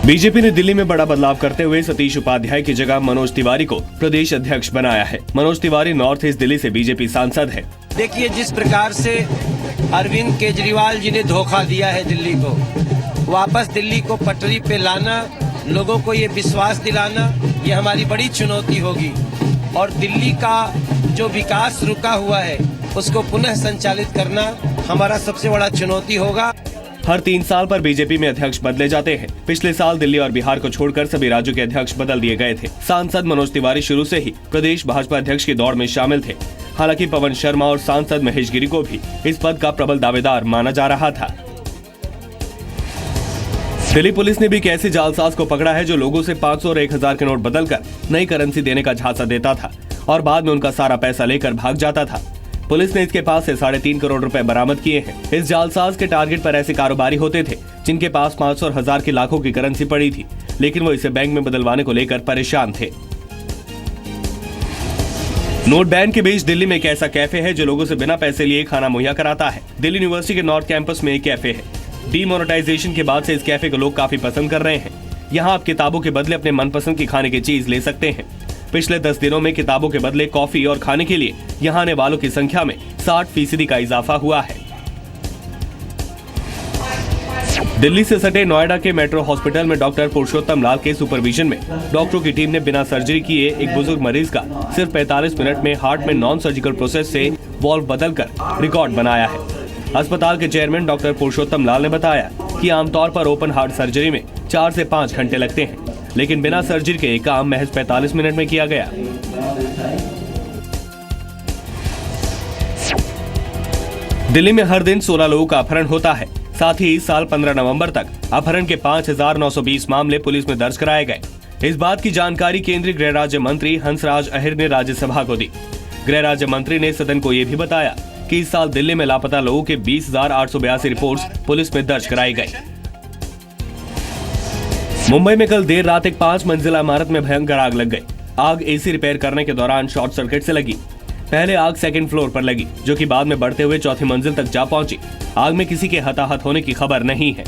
BJP ने दिल्ली में बड़ा बदलाव करते हुए सतीश उपाध्याय की जगह मनोज तिवारी को प्रदेश अध्यक्ष बनाया है। मनोज तिवारी नॉर्थ ईस्ट दिल्ली से बीजेपी सांसद है। देखिए, जिस प्रकार से अरविंद केजरीवाल जी ने धोखा दिया है दिल्ली को, वापस दिल्ली को पटरी पे लाना, लोगों को ये विश्वास दिलाना, ये हमारी बड़ी चुनौती होगी। और दिल्ली का जो विकास रुका हुआ है उसको पुनः संचालित करना हमारा सबसे बड़ा चुनौती होगा। हर 3 साल पर बीजेपी में अध्यक्ष बदले जाते हैं। पिछले साल दिल्ली और बिहार को छोड़कर सभी राज्यों के अध्यक्ष बदल दिए गए थे। सांसद मनोज तिवारी शुरू से ही प्रदेश भाजपा अध्यक्ष की दौड़ में शामिल थे। हालांकि पवन शर्मा और सांसद महेश गिरी को भी इस पद का प्रबल दावेदार माना जा रहा था। दिल्ली पुलिस ने भी एक ऐसे जालसाज को पकड़ा है जो लोगों से 500 और 1000 के नोट बदलकर नई करेंसी देने का झांसा देता था और बाद में उनका सारा पैसा लेकर भाग जाता था। पुलिस ने इसके पास से 3.5 करोड़ रुपए बरामद किए हैं। इस जालसाज के टारगेट पर ऐसे कारोबारी होते थे जिनके पास 500 और 1000 की लाखों की करेंसी पड़ी थी, लेकिन वो इसे बैंक में बदलवाने को लेकर परेशान थे। नोट बैन के बीच दिल्ली में एक ऐसा कैफे है जो लोगों से बिना पैसे लिए खाना मुहैया कराता है। दिल्ली यूनिवर्सिटी के नॉर्थ कैंपस में एक कैफे है। डीमोनेटाइजेशन के बाद से इस कैफे को लोग काफी पसंद कर रहे हैं। यहाँ आप किताबों के बदले अपने मनपसंद की खाने की चीज ले सकते हैं। पिछले 10 दिनों में किताबों के बदले कॉफी और खाने के लिए यहाँ आने वालों की संख्या में 60% का इजाफा हुआ है। दिल्ली से सटे नोएडा के मेट्रो हॉस्पिटल में डॉक्टर पुरुषोत्तम लाल के सुपरविजन में डॉक्टरों की टीम ने बिना सर्जरी किए एक बुजुर्ग मरीज का सिर्फ 45 मिनट में हार्ट में नॉन सर्जिकल प्रोसेस से वॉल्व बदलकर रिकॉर्ड बनाया है। अस्पताल के चेयरमैन डॉक्टर पुरुषोत्तम लाल ने बताया कि आमतौर पर ओपन हार्ट सर्जरी में 4 से 5 घंटे लगते हैं, लेकिन बिना सर्जरी के काम महज 45 मिनट में किया गया। दिल्ली में हर दिन 16 लोगों का अपहरण होता है। साथ ही इस साल 15 नवंबर तक अपहरण के 5920 मामले पुलिस में दर्ज कराए गए। इस बात की जानकारी केंद्रीय गृह राज्य मंत्री हंसराज अहिर ने राज्यसभा को दी। गृह राज्य मंत्री ने सदन को ये भी बताया कि इस साल दिल्ली में लापता लोगों के 20,882 रिपोर्ट्स पुलिस में दर्ज कराई गई। मुंबई में कल देर रात एक 5 मंजिला इमारत में भयंकर आग लग गई। आग एसी रिपेयर करने के दौरान शॉर्ट सर्किट से लगी। पहले आग 2nd फ्लोर पर लगी, जो कि बाद में बढ़ते हुए 4थी मंजिल तक जा पहुंची। आग में किसी के हताहत होने की खबर नहीं है।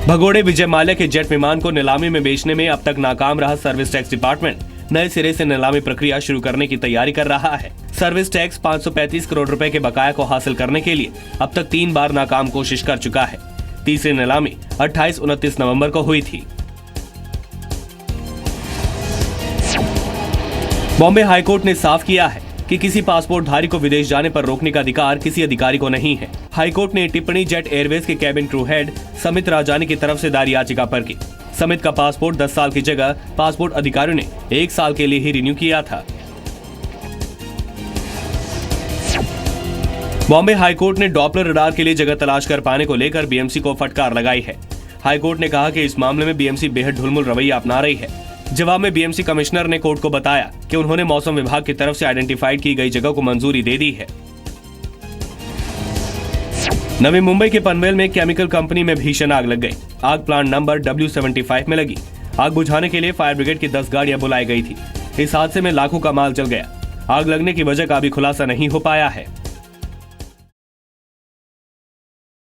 भगोड़े विजय माल्या के जेट विमान को नीलामी में बेचने में अब तक नाकाम रहा सर्विस टैक्स डिपार्टमेंट नए सिरे से नीलामी प्रक्रिया शुरू करने की तैयारी कर रहा है। सर्विस टैक्स 535 करोड़ रुपए के बकाया को हासिल करने के लिए अब तक 3 बार नाकाम कोशिश कर चुका है। तीसरी नीलामी 28-29 नवंबर को हुई थी। बॉम्बे हाईकोर्ट ने साफ किया है कि किसी पासपोर्ट धारी को विदेश जाने पर रोकने का अधिकार किसी अधिकारी को नहीं है। हाईकोर्ट ने टिप्पणी जेट एयरवेज के कैबिन क्रू हेड समित राजानी की तरफ से दायर याचिका पर की। समित का पासपोर्ट 10 साल की जगह पासपोर्ट अधिकारियों ने 1 साल के लिए ही रिन्यू किया था। बॉम्बे हाईकोर्ट ने डॉपलर रडार के लिए जगह तलाश कर पाने को लेकर बीएमसी को फटकार लगाई है। हाईकोर्ट ने कहा कि इस मामले में बीएमसी बेहद ढुलमुल रवैया अपना रही है। जवाब में बीएमसी कमिश्नर ने कोर्ट को बताया कि उन्होंने मौसम विभाग की तरफ से आइडेंटिफाइड की गई जगह को मंजूरी दे दी है। नवी मुंबई के पनवेल में केमिकल कंपनी में भीषण आग लग गई। आग प्लांट नंबर W75 में लगी। आग बुझाने के लिए फायर ब्रिगेड की 10 गाड़ियां बुलाई गई थी। इस हादसे में लाखों का माल जल गया। आग लगने की वजह का अभी खुलासा नहीं हो पाया है।